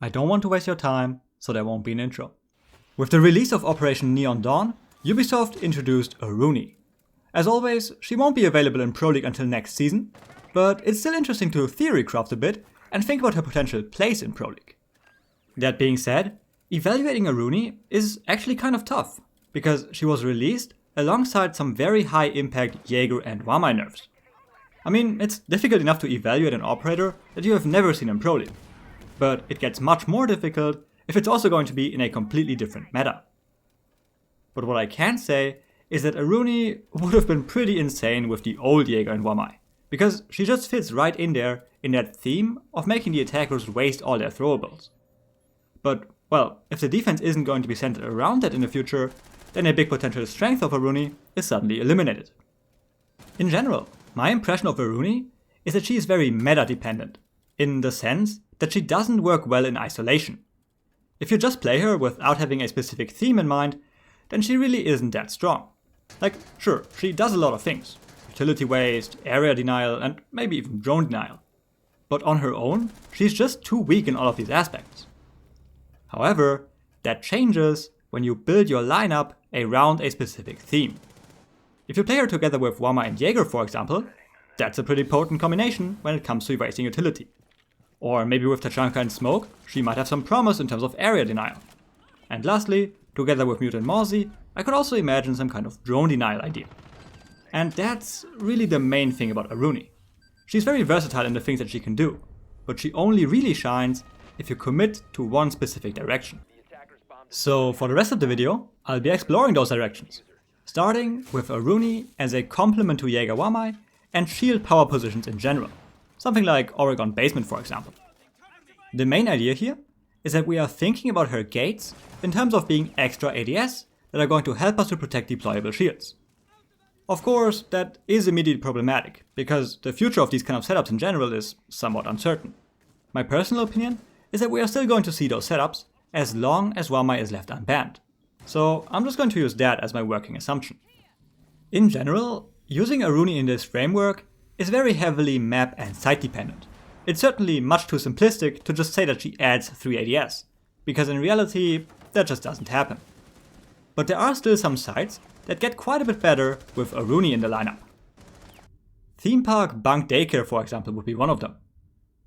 I don't want to waste your time, so there won't be an intro. With the release of Operation Neon Dawn, Ubisoft introduced Aruni. As always, she won't be available in Pro League until next season, but it's still interesting to theorycraft a bit and think about her potential place in Pro League. That being said, evaluating Aruni is actually kind of tough, because she was released alongside some very high impact Jaeger and Wamai nerfs. I mean, it's difficult enough to evaluate an operator that you have never seen in Pro League, but it gets much more difficult if it's also going to be in a completely different meta. But what I can say is that Aruni would have been pretty insane with the old Jaeger and Wamai, because she just fits right in there in that theme of making the attackers waste all their throwables. But, well, if the defense isn't going to be centered around that in the future, then a big potential strength of Aruni is suddenly eliminated. In general, my impression of Aruni is that she is very meta dependent, in the sense that she doesn't work well in isolation. If you just play her without having a specific theme in mind, then she really isn't that strong. Like, sure, she does a lot of things. Utility waste, area denial, and maybe even drone denial. But on her own, she's just too weak in all of these aspects. However, that changes when you build your lineup around a specific theme. If you play her together with Wamai and Jaeger, for example, that's a pretty potent combination when it comes to wasting utility. Or maybe with Tachanka and Smoke, she might have some promise in terms of area denial. And lastly, together with Mute and Mozzie, I could also imagine some kind of drone denial idea. And that's really the main thing about Aruni. She's very versatile in the things that she can do, but she only really shines if you commit to one specific direction. So for the rest of the video, I'll be exploring those directions, starting with Aruni as a complement to Jaeger Wamai and shield power positions in general, something like Oregon Basement for example. The main idea here is that we are thinking about her gates in terms of being extra ADS that are going to help us to protect deployable shields. Of course, that is immediately problematic, because the future of these kind of setups in general is somewhat uncertain. My personal opinion is that we are still going to see those setups as long as Wamai is left unbanned. So I'm just going to use that as my working assumption. In general, using Aruni in this framework is very heavily map and site dependent. It's certainly much too simplistic to just say that she adds 3 ADS, because in reality, that just doesn't happen. But there are still some sites that get quite a bit better with Aruni in the lineup. Theme Park Bunk Daycare, for example, would be one of them.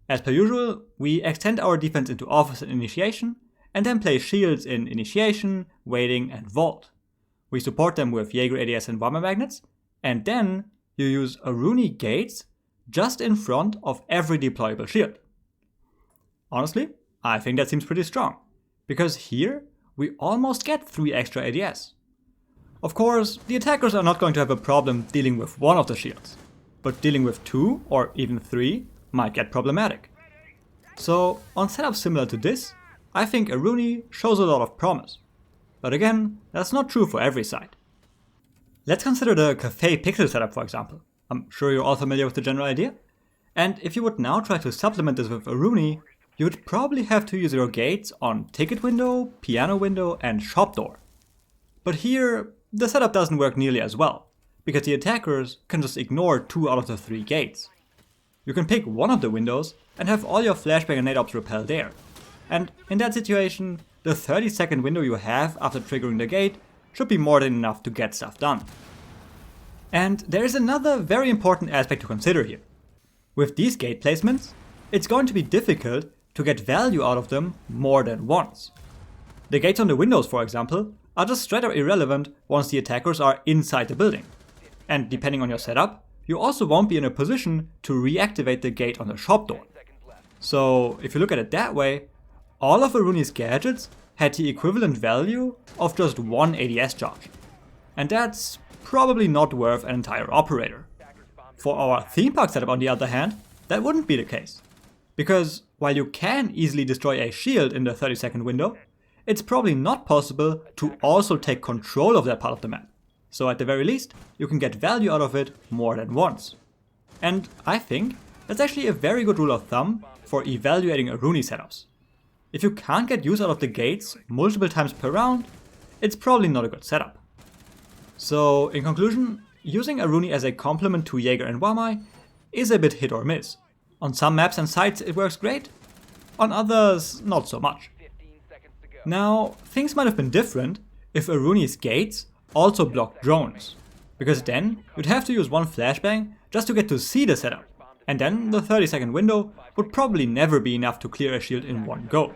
As per usual, we extend our defense into Office and Initiation, and then play shields in Initiation, Waiting, and Vault. We support them with Jaeger ADS and Wamai magnets, and then you use Aruni gates just in front of every deployable shield. Honestly, I think that seems pretty strong, because here we almost get 3 extra ADS. Of course, the attackers are not going to have a problem dealing with one of the shields, but dealing with 2 or even 3 might get problematic. So on setups similar to this, I think Aruni shows a lot of promise. But again, that's not true for every site. Let's consider the Cafe Pixel setup for example. I'm sure you're all familiar with the general idea. And if you would now try to supplement this with Aruni, you would probably have to use your gates on Ticket Window, Piano Window, and Shop Door. But here, the setup doesn't work nearly as well, because the attackers can just ignore 2 out of the 3 gates. You can pick one of the windows and have all your flashbang and nade ops repel there. And in that situation, the 30-second window you have after triggering the gate should be more than enough to get stuff done. And there is another very important aspect to consider here. With these gate placements, it's going to be difficult to get value out of them more than once. The gates on the windows, for example, are just straight up irrelevant once the attackers are inside the building. And depending on your setup, you also won't be in a position to reactivate the gate on the shop door. So if you look at it that way, all of Aruni's gadgets had the equivalent value of just 1 ADS charge. And that's probably not worth an entire operator. For our theme park setup on the other hand, that wouldn't be the case. Because while you can easily destroy a shield in the 30-second window, it's probably not possible to also take control of that part of the map. So at the very least, you can get value out of it more than once. And I think that's actually a very good rule of thumb for evaluating Aruni setups. If you can't get use out of the gates multiple times per round, it's probably not a good setup. So in conclusion, using Aruni as a complement to Jaeger and Wamai is a bit hit or miss. On some maps and sites it works great, on others not so much. Now, things might have been different if Aruni's gates also blocked drones, because then you'd have to use one flashbang just to get to see the setup, and then the 30-second window would probably never be enough to clear a shield in one go.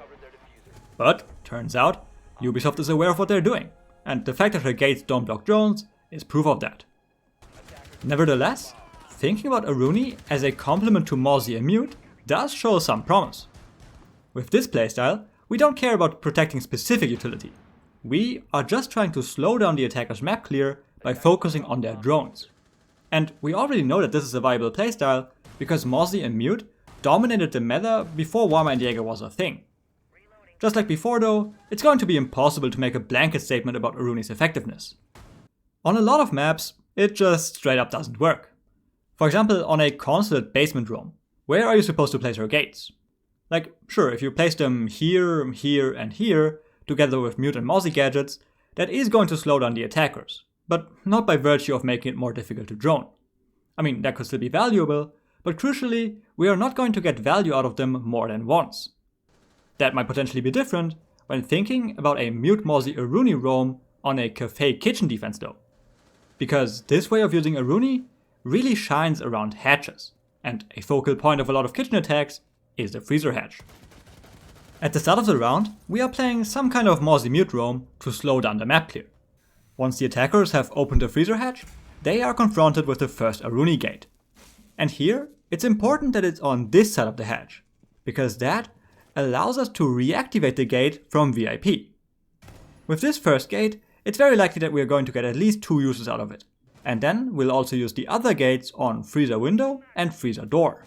But, turns out, Ubisoft is aware of what they're doing, and the fact that her gates don't block drones is proof of that. Nevertheless, thinking about Aruni as a complement to Mozzie and Mute does show some promise. With this playstyle, we don't care about protecting specific utility. We are just trying to slow down the attacker's map clear by focusing on their drones. And we already know that this is a viable playstyle because Mozzie and Mute dominated the meta before Wamai and Jaeger was a thing. Just like before though, it's going to be impossible to make a blanket statement about Aruni's effectiveness. On a lot of maps, it just straight up doesn't work. For example, on a consulate basement room, where are you supposed to place your gates? Like, sure, if you place them here, here, and here, together with Mute and Mozzie gadgets, that is going to slow down the attackers, but not by virtue of making it more difficult to drone. I mean, that could still be valuable, but crucially, we are not going to get value out of them more than once. That might potentially be different when thinking about a Mute Mozzie Aruni roam on a cafe kitchen defense though. Because this way of using Aruni really shines around hatches, and a focal point of a lot of kitchen attacks is the freezer hatch. At the start of the round, we are playing some kind of Mozzie Mute roam to slow down the map clear. Once the attackers have opened the freezer hatch, they are confronted with the first Aruni gate. And here, it's important that it's on this side of the hatch, because that allows us to reactivate the gate from VIP. With this first gate, it's very likely that we are going to get at least 2 uses out of it, and then we'll also use the other gates on freezer window and freezer door.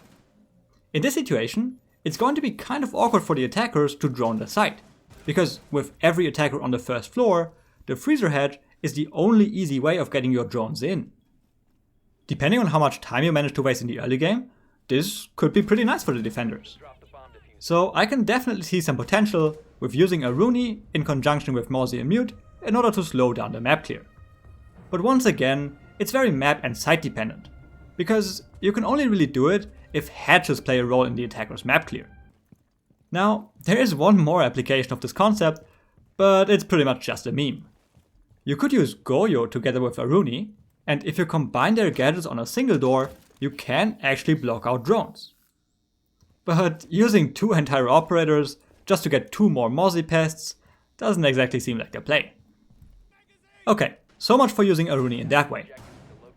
In this situation, it's going to be kind of awkward for the attackers to drone the site, because with every attacker on the first floor, the freezer hatch is the only easy way of getting your drones in. Depending on how much time you manage to waste in the early game, this could be pretty nice for the defenders. So I can definitely see some potential with using Aruni in conjunction with Mozzie and Mute in order to slow down the map clear. But once again, it's very map and site dependent, because you can only really do it if hatches play a role in the attacker's map clear. Now, there is one more application of this concept, but it's pretty much just a meme. You could use Goyo together with Aruni, and if you combine their gadgets on a single door, you can actually block out drones. But using 2 entire operators just to get 2 more Mozzie pests doesn't exactly seem like a play. Okay, so much for using Aruni in that way.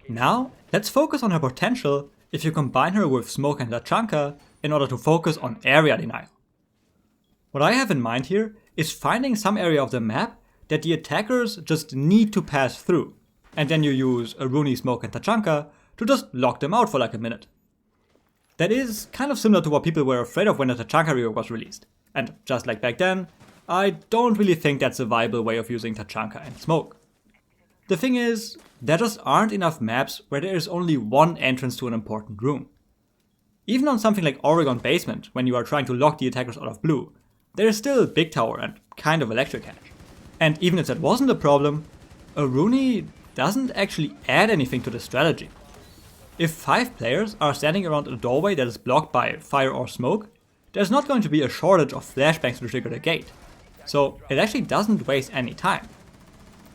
Now, let's focus on her potential if you combine her with Smoke and Tachanka in order to focus on area denial. What I have in mind here is finding some area of the map that the attackers just need to pass through, and then you use Aruni, Smoke and Tachanka to just lock them out for like a minute. That is kind of similar to what people were afraid of when the Tachanka rework was released, and just like back then, I don't really think that's a viable way of using Tachanka and Smoke. The thing is, there just aren't enough maps where there is only one entrance to an important room. Even on something like Oregon Basement, when you are trying to lock the attackers out of blue, there is still Big Tower and kind of Electric Hatch. And even if that wasn't a problem, Aruni doesn't actually add anything to the strategy. If 5 players are standing around a doorway that is blocked by fire or smoke, there's not going to be a shortage of flashbangs to trigger the gate. So it actually doesn't waste any time.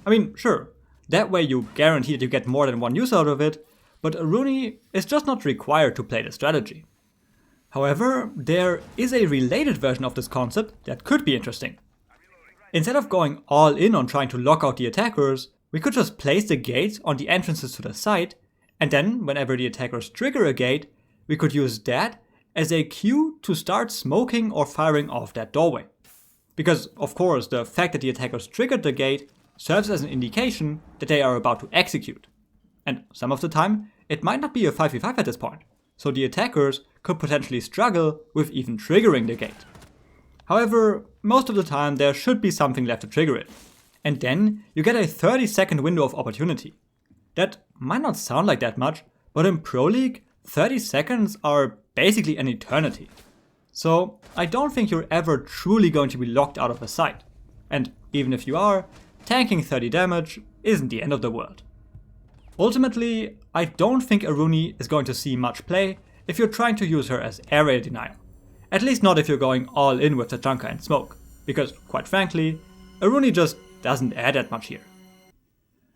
I mean, sure, that way you guarantee that you get more than one use out of it, but Aruni is just not required to play the strategy. However, there is a related version of this concept that could be interesting. Instead of going all in on trying to lock out the attackers, we could just place the gates on the entrances to the site, and then whenever the attackers trigger a gate, we could use that as a cue to start smoking or firing off that doorway. Because, of course, the fact that the attackers triggered the gate serves as an indication that they are about to execute. And some of the time, it might not be a 5v5 at this point, so the attackers could potentially struggle with even triggering the gate. However, most of the time there should be something left to trigger it, and then you get a 30-second window of opportunity. That might not sound like that much, but in Pro League, 30 seconds are basically an eternity. So I don't think you're ever truly going to be locked out of a site, and even if you are, tanking 30 damage isn't the end of the world. Ultimately, I don't think Aruni is going to see much play if you're trying to use her as area denial, At least not if you're going all in with the Junker and Smoke, because quite frankly, Aruni just doesn't add that much here.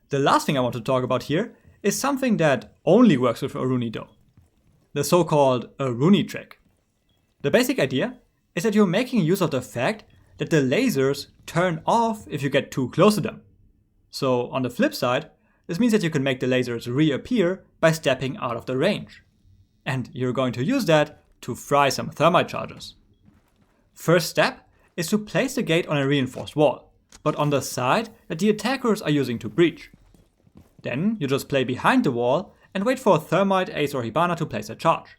The last thing I want to talk about here is something that only works with Aruni though. The so-called Aruni Trick. The basic idea is that you're making use of the fact that the lasers turn off if you get too close to them. So on the flip side, this means that you can make the lasers reappear by stepping out of the range. And you're going to use that to fry some thermite charges. First step is to place the gate on a reinforced wall, but on the side that the attackers are using to breach. Then you just play behind the wall and wait for a thermite, ace or hibana to place a charge.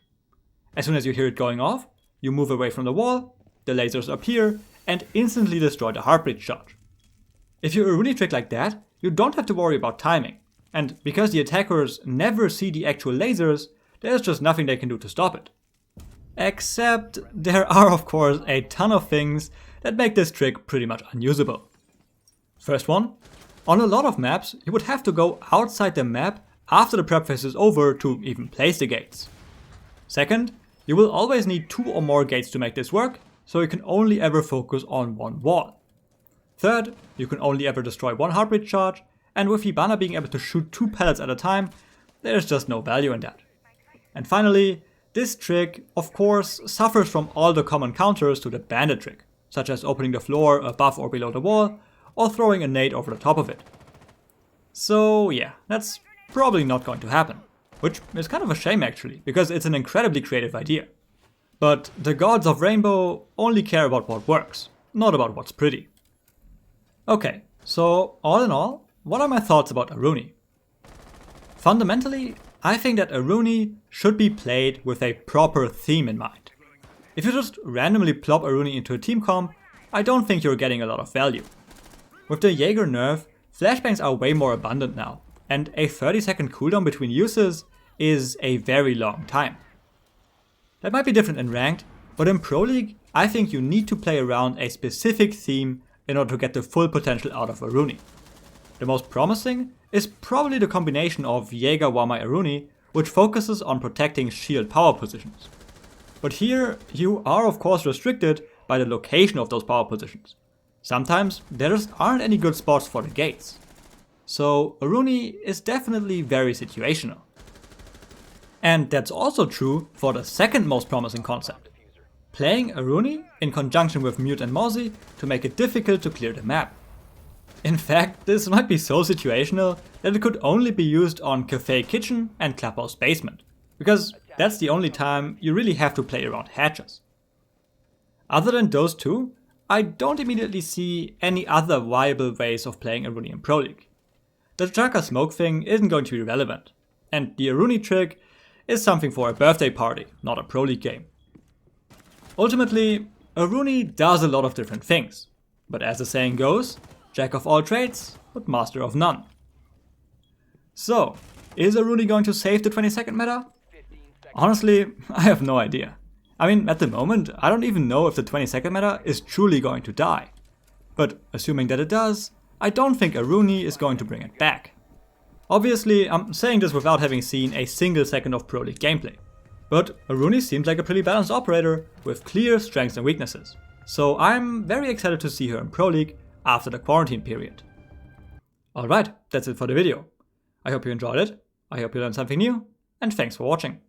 As soon as you hear it going off, you move away from the wall, the lasers appear and instantly destroy the heartbreach charge. If you Aruni trick like that, you don't have to worry about timing, and because the attackers never see the actual lasers, there's just nothing they can do to stop it. Except there are of course a ton of things that make this trick pretty much unusable. First one, on a lot of maps you would have to go outside the map after the prep phase is over to even place the gates. Second, you will always need 2 or more gates to make this work, so you can only ever focus on one wall. Third, you can only ever destroy one heartbreach charge, and with Hibana being able to shoot 2 pellets at a time, there's just no value in that. And finally, this trick, of course, suffers from all the common counters to the bandit trick, such as opening the floor above or below the wall, or throwing a nade over the top of it. So yeah, that's probably not going to happen, which is kind of a shame actually, because it's an incredibly creative idea. But the gods of Rainbow only care about what works, not about what's pretty. Okay, so all in all, what are my thoughts about Aruni? Fundamentally, I think that Aruni should be played with a proper theme in mind. If you just randomly plop Aruni into a team comp, I don't think you're getting a lot of value. With the Jaeger nerf, flashbangs are way more abundant now, and a 30-second cooldown between uses is a very long time. That might be different in ranked, but in Pro League, I think you need to play around a specific theme in order to get the full potential out of Aruni. The most promising is probably the combination of Jaeger, Wamai, Aruni, which focuses on protecting shield power positions. But here, you are of course restricted by the location of those power positions. Sometimes there just aren't any good spots for the gates. So Aruni is definitely very situational. And that's also true for the second most promising concept. Playing Aruni in conjunction with Mute and Mozzie to make it difficult to clear the map. In fact, this might be so situational that it could only be used on Cafe Kitchen and Clubhouse Basement, because that's the only time you really have to play around hatches. Other than those two, I don't immediately see any other viable ways of playing Aruni in Pro League. The Chaka Smoke thing isn't going to be relevant, and the Aruni trick is something for a birthday party, not a Pro League game. Ultimately, Aruni does a lot of different things, but as the saying goes, jack of all trades, but master of none. So, is Aruni going to save the 20-second meta? Honestly, I have no idea. I mean, at the moment, I don't even know if the 20-second meta is truly going to die. But assuming that it does, I don't think Aruni is going to bring it back. Obviously, I'm saying this without having seen a single second of Pro League gameplay. But Aruni seems like a pretty balanced operator with clear strengths and weaknesses. So I'm very excited to see her in Pro League after the quarantine period. Alright, that's it for the video. I hope you enjoyed it, I hope you learned something new, and thanks for watching.